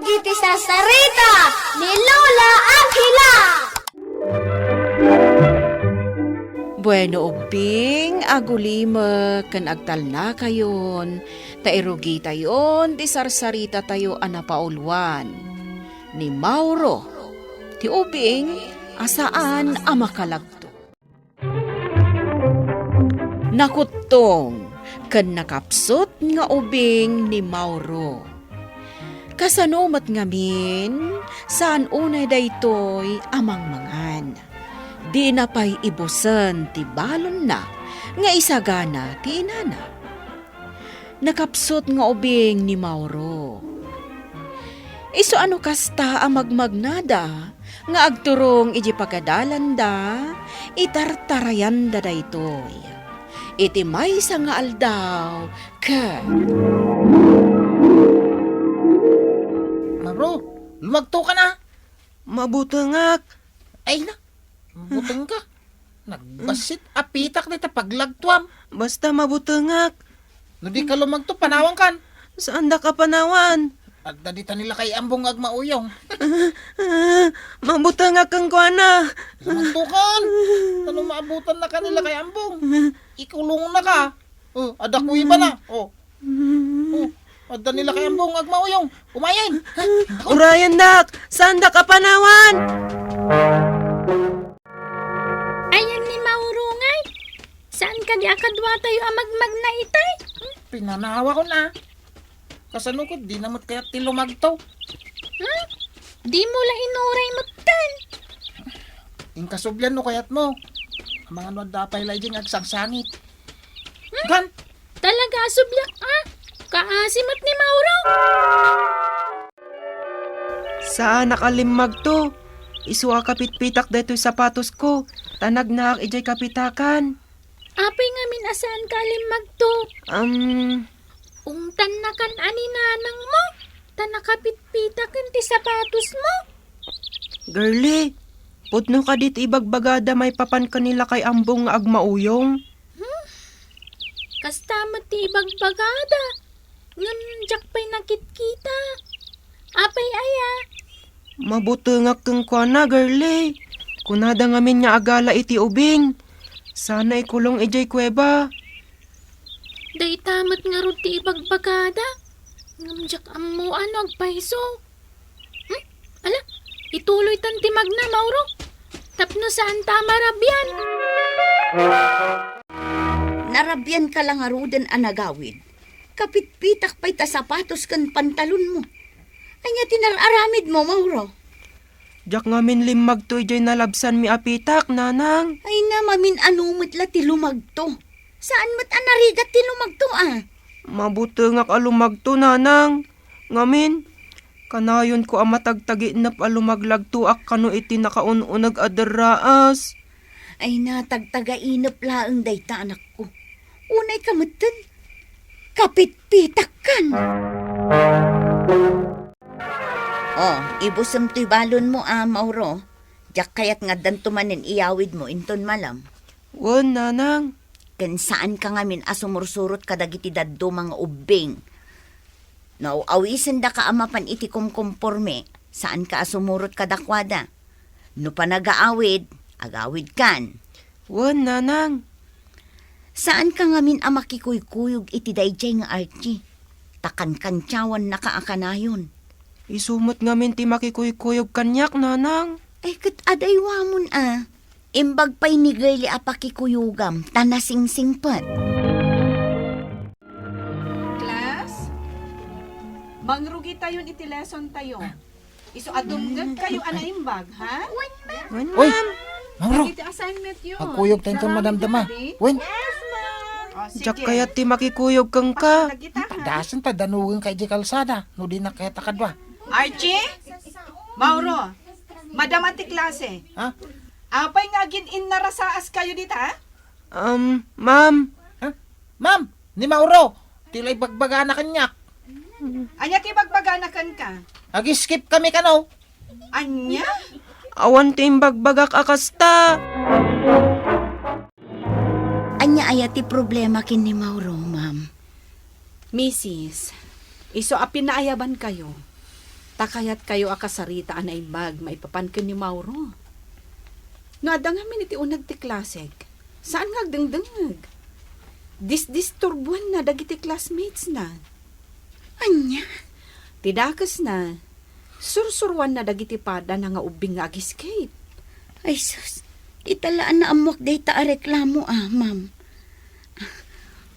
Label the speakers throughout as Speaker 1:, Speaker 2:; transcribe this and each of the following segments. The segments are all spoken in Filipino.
Speaker 1: dagiti sarsarita ni Lola Angela.
Speaker 2: Bueno ubing, agulima ken agtalna kayon, tairugi tayon, ti sarsarita tayo anapaulwan. Ni Mauro, ti ubing, asaan amakalagto. Nakutong, ken nakapsot nga ubing ni Mauro. Kasanomat ngamin, saan unay daytoy amang mangan. Di na pa'y ibusan ti balon na, nga isagana ti inana. Nakapsot nga ubing ni Mauro. Iso ano kasta amagmagnada, nga agturong iji pagadalan da, itartarayan da daytoy. Iti maysa nga aldaw,
Speaker 3: Maro, lumagto ka na.
Speaker 4: Mabutangak.
Speaker 3: Ay na, butang ka. Nagbasit, apitak na paglagtuam.
Speaker 4: Basta mabutangak.
Speaker 3: No di ka lumagto, panawang kan.
Speaker 4: Saan da ka panawan?
Speaker 3: At dadita nila kay ambong agmauyong.
Speaker 4: Mabutangak kang kuana.
Speaker 3: Lumagto kan. Ano maabutan na kanila kay ambong. Ikulong na ka. Oh, adakuy ba na? Oh. At nila kay ambong agmauyong. Umayin.
Speaker 4: Urayan dak, saan da ka panawan?
Speaker 5: Ayan ni Mauro ngay. Saan ka di akadwa tayo amagmag na itay?
Speaker 3: Pinanawa ko na. Kasano ko, di namot kaya tilumagto.
Speaker 5: Di mo la inuray mo tan.
Speaker 3: Inkasublan no kayat mo. Ang mga no dapay lajing agsangsangit. Gan,
Speaker 5: Talaga subyak Kaasimat ni Mauro.
Speaker 4: Saan nakalimag to? Isuwa kapit-pitak deto'y sapatos ko. Tanag na ak ijay kapitakan.
Speaker 5: Apay nga minasaan ka limag to. Ungtan na kan ani nanang mo. Tanakapit-pitakan ti sapatos mo.
Speaker 4: Girlie, pudno ka dit ibagbagada may papan kanila kay ambong nga agmauyong.
Speaker 5: Kastamat ti ibagbagada. Nganjak pa'y nakit-kita. Apay aya.
Speaker 4: Mabutungak kang kuana, girlie. Kunada ngamin nga agala iti ubing. Sana ikulong ijay kuweba.
Speaker 5: Day tamat nga ro ti ibagbagada. Ngamjak ammo agpaiso. Ala, ituloy tan ti magna, Mauro. Tapno saan tama rabyan?
Speaker 6: Narabyan ka lang aruden anagawid. Kapit-pitak pa'y ta sapatos kan pantalon mo. Anya tinararamid mo, Mauro.
Speaker 4: Jak ngamin limag to ijay nalabsan mi apitak, nanang.
Speaker 6: Ay na, mamin anumit la ti lumagto. Saan mat anarigat ti lumagto
Speaker 4: Mabutungak alumagto, nanang. Ngamin, kanayon ko amatagtaginap alumagлагtuak kano iti nakaununag adaraas.
Speaker 6: Ay na, tagtaga-inap laang dayta anak ko. Unay kamutan. Kapit-pitak kan. Ibusam to'y balon mo, Mauro. Jak kayat nga dantumanin iyawid mo, inton malam.
Speaker 4: Wan, nanang.
Speaker 6: Ken saan ka ngamin asumursurot kadagiti daddo mga ubing. Nauawisan da ka amapan iti kumkumporme, saan ka asumurot kadakwada. No pa nag-aawid, agawid kan.
Speaker 4: Wan, nanang.
Speaker 6: Saan ka ngamin amakikuykuyog iti dayjay nga Archie? Takan kantyawan na kaakanayon.
Speaker 4: Isumot ngamin ti makikuykuyog kanyak, nanang.
Speaker 6: Ay kat adaywamon Imbag pa'y ni girly apakikuyugam, tanasing-singpat.
Speaker 2: Class, mangrugi tayo iti lesson tayo. Iso adumgag kayo anaimbag, ha?
Speaker 4: Wan,
Speaker 3: Uy,
Speaker 4: ma'am.
Speaker 3: Mauro,
Speaker 2: Iti assignment yun.
Speaker 3: pagkuyog tayo itong madamdama. Wen,
Speaker 4: Jak kayat ti makikuyog kang ka.
Speaker 3: dasan ta danugan kay di kalsada. No di na kaya takadwa.
Speaker 2: Archie? Mauro? Madam ati klase.
Speaker 3: Ha?
Speaker 2: Apay nga gin narasaas kayo dita, ha?
Speaker 4: Ma'am.
Speaker 3: Ha? Ma'am, ni Mauro, tilay bagbaga na kanyak.
Speaker 2: Anya ti bagbaganakan ka?
Speaker 3: Ag-skip kami kano.
Speaker 2: Anya?
Speaker 4: Awan ti imbagbagak akasta.
Speaker 6: Anya ayati problema kin ni Mauro, ma'am.
Speaker 2: Mrs., iso apinaayaban kayo. Takayat kayo akasarita anay bag, maipapankin ni Mauro. No, adang amin iti unag ti klasik. Saan nga agdengdengag? Disturbuan na dagiti classmates na.
Speaker 6: Anya?
Speaker 2: Tidakas na. Sursurwan na dagiti pada na nga ubing nga ag-escape.
Speaker 6: Ay sus, italaan na amok day ta reklamo ma'am.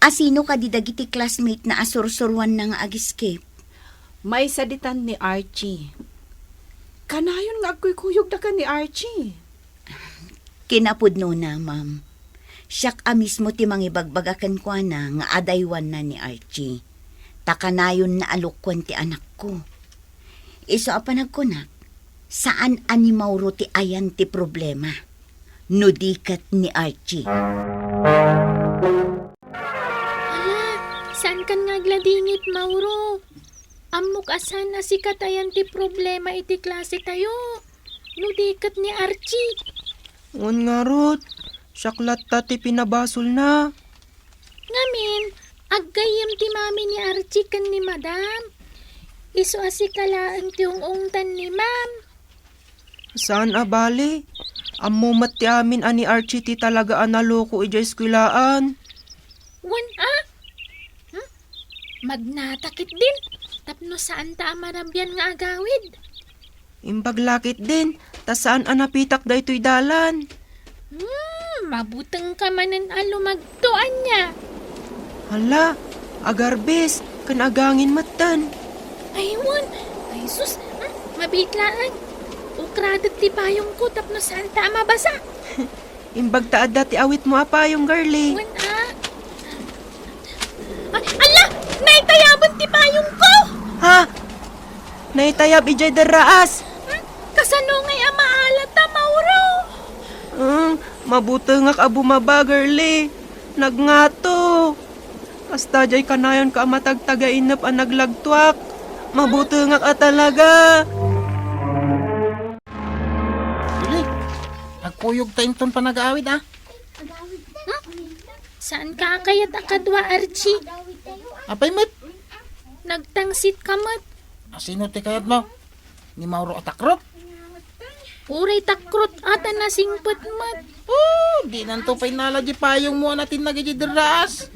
Speaker 6: Asino ka di dagiti classmate na asursurwan na nga ag-escape?
Speaker 2: May saditan ni Archie. Kanayon nga agkuykuyog da ka ni Archie.
Speaker 6: Kinapudno na, ma'am. Siyak mismo ti mangibagbagakan ko na nga adaywan na ni Archie. Takanayon na alukwan ti anak ko. Iso apanag ko na, saan ani Mauro ti ayan ti problema? Nudikat ni Archie.
Speaker 5: Ala, saan kan nga gladingit, Mauro? Amok asan na sikat ayan ti problema iti klase tayo. Nudikat ni Archie.
Speaker 4: Un nga rod, syaklat ta ti pinabasol na.
Speaker 5: Ngamin, aggayem ti mami ni Archie kan ni madam. Iso asikalaan ti ungtan ni ma'am.
Speaker 4: Saan abali? Ammo mat ti amin ani Archie ti talaga analoko ijay eskwilaan.
Speaker 5: Wan magnatakit din. Tapno saan ta amarabyan nga agawid?
Speaker 4: Imbaglakit din, ta saan anapitak da ito'y dalan.
Speaker 5: Mabutang ka manan alumagtuan niya.
Speaker 4: Hala, agarbes, kan agangin matan.
Speaker 5: Aywan, ay sus, mabitlaan. Ukradat ti payong ko tapno saan ta mabasa.
Speaker 4: Imbagtaad dati awit mo apayong girly.
Speaker 5: Wan ala, naitayabon ti payong ko.
Speaker 4: Ha? Naitayab ijay daraas.
Speaker 5: Kasano ngay amaalat ta, Mauro?
Speaker 4: Mabuti nga ka bumaba, girly. Nagngato. Kasta jay kanayon ka matagtagainap ang naglagtwak. Mabuti nga ka talaga.
Speaker 3: Dili, nagkuyog tayong ton pa nag-aawid
Speaker 5: Saan ka kayat akadwa, Archie?
Speaker 3: Apay mat,
Speaker 5: Nagtangsit ka mat.
Speaker 3: sino ti kayat mo? Ni Mauro Atakrot?
Speaker 5: Uray takrot ata nasingpet mat.
Speaker 3: Di nanto pa'y nala di payong mo natin nagijidiraas.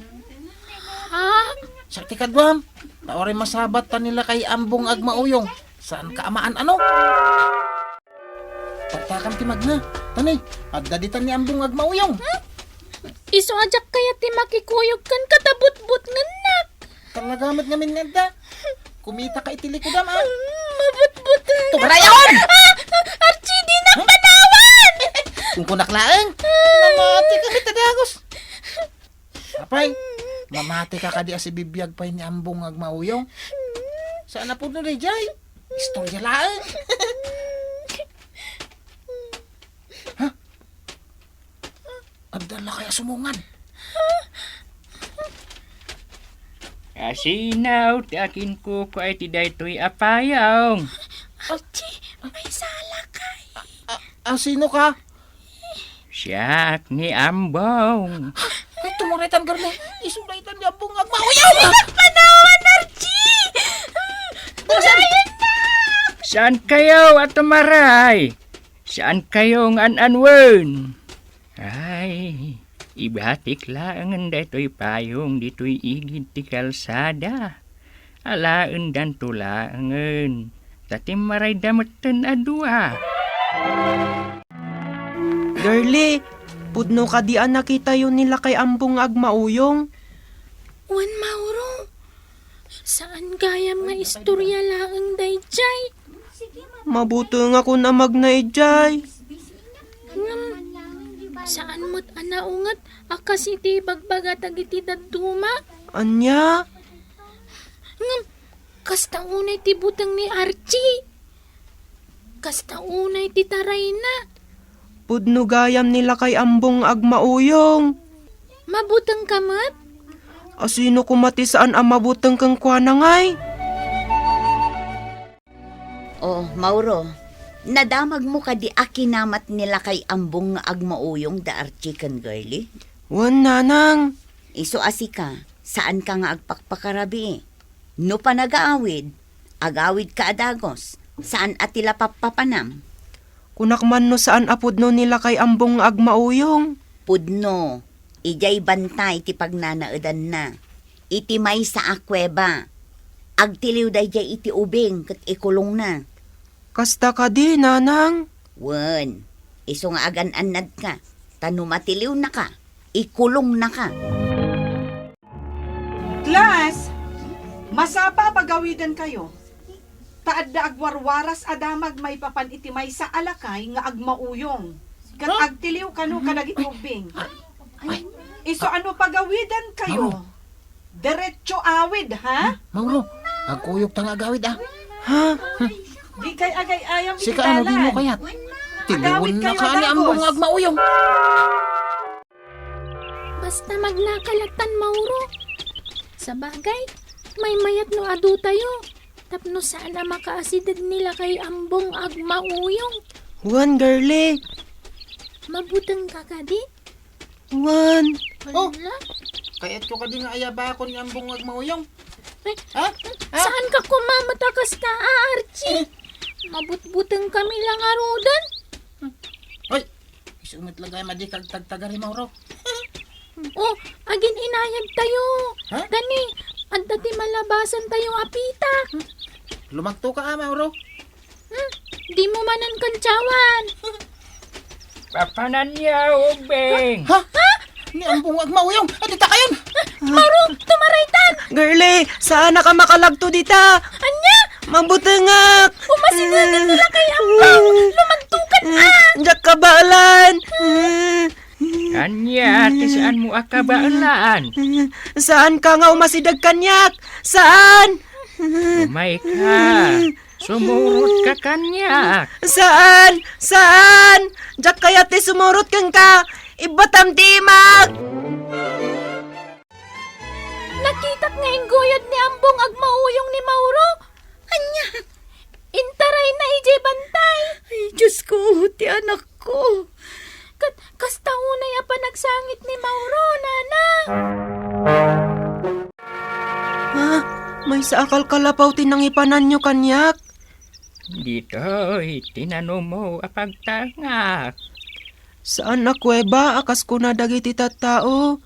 Speaker 5: Ha?
Speaker 3: Sakti kadwam, taoray masabat ta nila kay ambong agmauyong. Saan ka amaan ano? Pagtakam ti magna, tani, at daditan ni ambong agmauyong.
Speaker 5: Iso ajak kaya ti makikuyog kan katabut-but nganak.
Speaker 3: Talagamit nga minenda. Kumita ka itili ko dam
Speaker 5: Mabut-but nganak.
Speaker 3: Tugarayon!
Speaker 5: Archie, di na panawan!
Speaker 3: Kung kunaklaan, mamati ka bitadagos. Apay, mamati ka kadi asi bibiyag pa'y ni ambong agmauyong. Saan na po na jay? Istorya laan. Ha? Abdala kaya sumungan.
Speaker 7: Asinaw, ti akin ko ay ti daytoy apayong.
Speaker 5: Archie, may sala kay.
Speaker 3: Sino ka?
Speaker 7: Siyak ni Ambong.
Speaker 3: Ay, tumuritan garne. Isulaitan niya ambong agmauyong.
Speaker 5: Panawan, Archie! Bulayan na!
Speaker 7: Saan kayo at tumaray? Saan kayong an-anwen? Ay, ibatik lang ang daytoy payong dito'y igid ti kalsada. Alaan dan tulangan. Tatim maray damatan adwa.
Speaker 4: Girly, pudno ka di nakita yun nila kay ambong agmauyong.
Speaker 5: Wan, Mauro. Saan gayam nga istorya lang dayjay?
Speaker 4: Mabuti nga kung na magnaijay.
Speaker 5: Saan mo't anaungat? Akas iti bagbagat agiti daduma?
Speaker 4: Anya?
Speaker 5: Kasta unay ti butang ni Archie. Kasta unay ti taray na.
Speaker 4: Pudno gayam nila kay ambong agmauyong.
Speaker 5: Mabutang kamat?
Speaker 4: Asino kumati saan ang mabutang kang kwanangay?
Speaker 6: Oh, Mauro, nadamag mo ka di akinamat nila kay ambong nga agmauyong da Archie kan girly?
Speaker 4: Wan nanang.
Speaker 6: Iso asika, saan ka nga agpakpakarabi? No pa nag-aawid, Agawid ka adagos. Saan atila papapanam?
Speaker 4: Kunakman no saan apod no nila kay ambong nga agmauyong.
Speaker 6: Pudno, ijay bantay ti pagnanaedan na. Iti may sa akweba. Agtiliw day jay iti ubing kat ikulong na.
Speaker 4: Kasta ka di, nanang.
Speaker 6: Wen, iso nga agan-anad ka. Tanumatiliw na ka. Ikulong na ka.
Speaker 2: Class, masapa pagawidan kayo. Taad da agwarwaras adamag may papan itimay sa alakay nga agmauyong. Kat agtiliw kano kadagiti ubing. Iso ano pagawidan kayo? Diretso awid, ha?
Speaker 3: Mauro, agkuyog tang agawid
Speaker 4: Ha?
Speaker 2: Di kay agay ayam
Speaker 3: Sika ano di mo kayat? Tinuon na ka ni ambong agmauyong.
Speaker 5: Basta magnakalatan, Mauro. Sa bagay, may mayat no adu tayo. Tapno sana makaasidad nila kay ambong agmauyong.
Speaker 4: Wan, girly.
Speaker 5: Mabutang ka kadi?
Speaker 4: Wan.
Speaker 3: Oh.
Speaker 5: Wala.
Speaker 3: Kayat ko ka din nga ayaba ko ni ambong agmauyong.
Speaker 5: Ay,
Speaker 3: Ha?
Speaker 5: saan ka kumamatakas ka, Archie? Mabutbutang kami lang arudan.
Speaker 3: Hoy, isumit lagay madikag tagtagari Mauro.
Speaker 5: Oh, agin inayag tayo.
Speaker 3: Ha?
Speaker 5: Gani, ang dati malabasan tayo apita.
Speaker 3: Lumagto ka Mauro.
Speaker 5: Di mo manan kantsawan.
Speaker 7: Papanan niya, ubing.
Speaker 3: Ha? Ni ambong agmauyong. Adita kayon.
Speaker 5: Mauro, tumaraytan.
Speaker 4: Girly, saan na ka makalagto dita?
Speaker 5: Anya,
Speaker 4: Mabutangak.
Speaker 5: umasigagan nila kay ambong. Lumagtukan
Speaker 4: Diyak ka balan.
Speaker 7: Kanya, saan mo akabaalaan?
Speaker 4: Saan ka nga umasidag kanyak? Saan?
Speaker 7: Umay ka. Sumurot ka kanya.
Speaker 4: Saan? Saan? Diyak kaya ti sumurot kang ka. Ibatam timag.
Speaker 5: Nakitak nga yung guyod ni ambong agmauyong ni Mauro. Anya, intaray na ije bantay.
Speaker 6: Ay, Diyos ko, ti anak ko.
Speaker 5: Kasta unay pa nagsangit ni Mauro, nana.
Speaker 4: Ha? May sa akal kalapaw tinangipanan nyo kanyak.
Speaker 7: Dito, tinanong mo apagtangak.
Speaker 4: Saan na kuweba? Akas ko na dagiti tattao.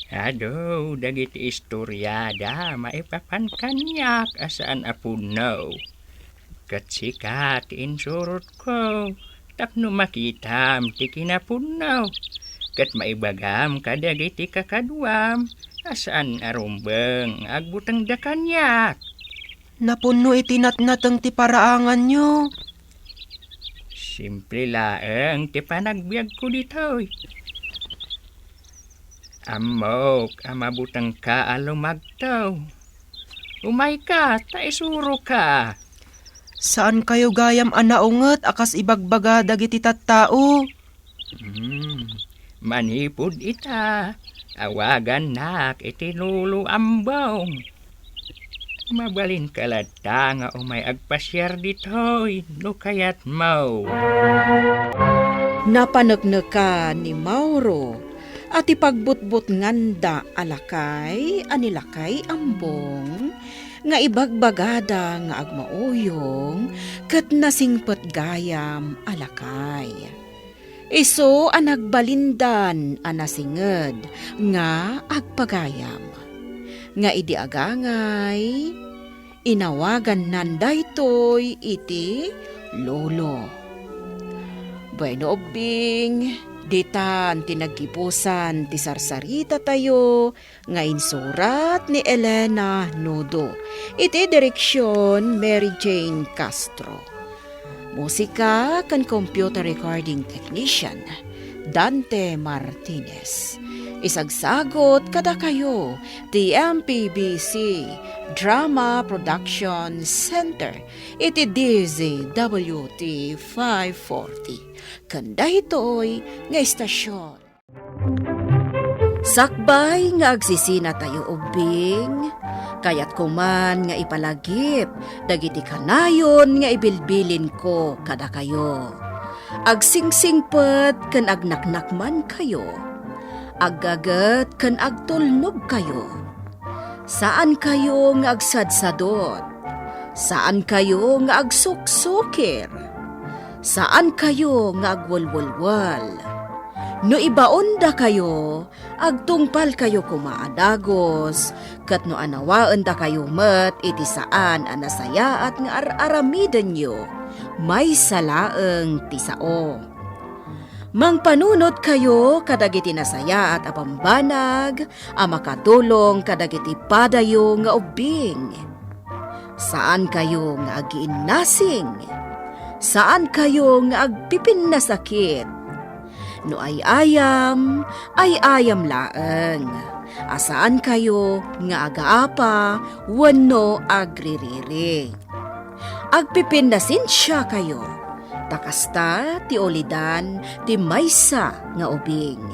Speaker 7: Ado, dagiti istoryada, maipapan kanyak asaan apunaw. Katsikat insurot ko, tapno makitam ti kinapunaw. Kat maibagam kadagiti kakadwam, asaan arumbeng agbutang da kanyak.
Speaker 4: Napuno itinatnatang ti paraangan nyo.
Speaker 7: Simple laeng ti panagbiag ko ditoy. Amok, amabutang ka alumagtaw. Umay ka, taisuro ka.
Speaker 4: Saan kayo gayam anaunget akas ibagbaga dagiti tattao?
Speaker 7: Manipod ita, awagan nak itinulo ambong. Mabalin kalata nga umay agpasyar ditoy, no kayat mau.
Speaker 2: Napanagna ka ni Mauro at ipagbutbut nganda alakay anilakay ambong nga ibagbagada nga agmauyong ket nasingpet gayam alakay. Iso ang nagbalindan anasinged nga agpagayam. Nga idi agangay, inawagan nanday toy iti lolo. Bueno obing, ditan tinagkipusan ti sarsarita tayo, nga insurat ni Elena Nudo. Iti direksyon Mary Jane Castro. Musika kan computer recording technician Dante Martinez. Isagsagot kada kayo ti MPBC Drama Production Center iti DZWT 540 kanda ito'y nga istasyon. Sakbay nga agsisina tayo ubing, kayat kuman nga ipalagip, dagiti kanayon nga ibilbilin ko kada kayo. Agsingsingpet kan agnaknakman kayo, aggagat kan agtulnog kayo. Saan kayo nga agsadsadot, Saan kayo nga agsuksukir? Saan kayo nga agwalwalwal? No ibaon da kayo, agtungpal kayo kumaadagos, kat no anawaan da kayo met iti saan anasaya at nga aramidan nyo, may salaeng tisao. Mangpanunot kayo kadagiti nasaya at apambanag, makatulong kadagiti padayo nga ubing. Saan kayo nga agiinnasing? Saan kayo nga agpipin na sakit? No ay ayam laeng. Asaan kayo nga agaapa, wano agririri. Agpipin na sinsya kayo. Takasta ti olidan ti maysa nga ubing.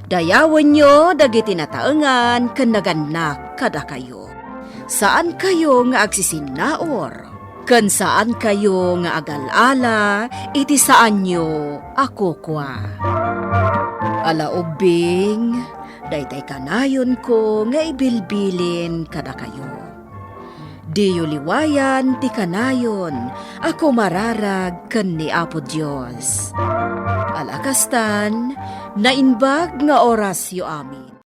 Speaker 2: Dayawan nyo dagiti nataengan ken naganak kada kayo. Saan kayo nga agsisinaor? Ken saan kayo nga agalala, iti saan nyo ako kwa. Ala ubing, daytay kanayon ko nga ibilbilin kada kayo. Diyo liwayan ti kanayon, ako mararag ken ni Apo Dios. Alakastan, nainbag nga orasyo amin.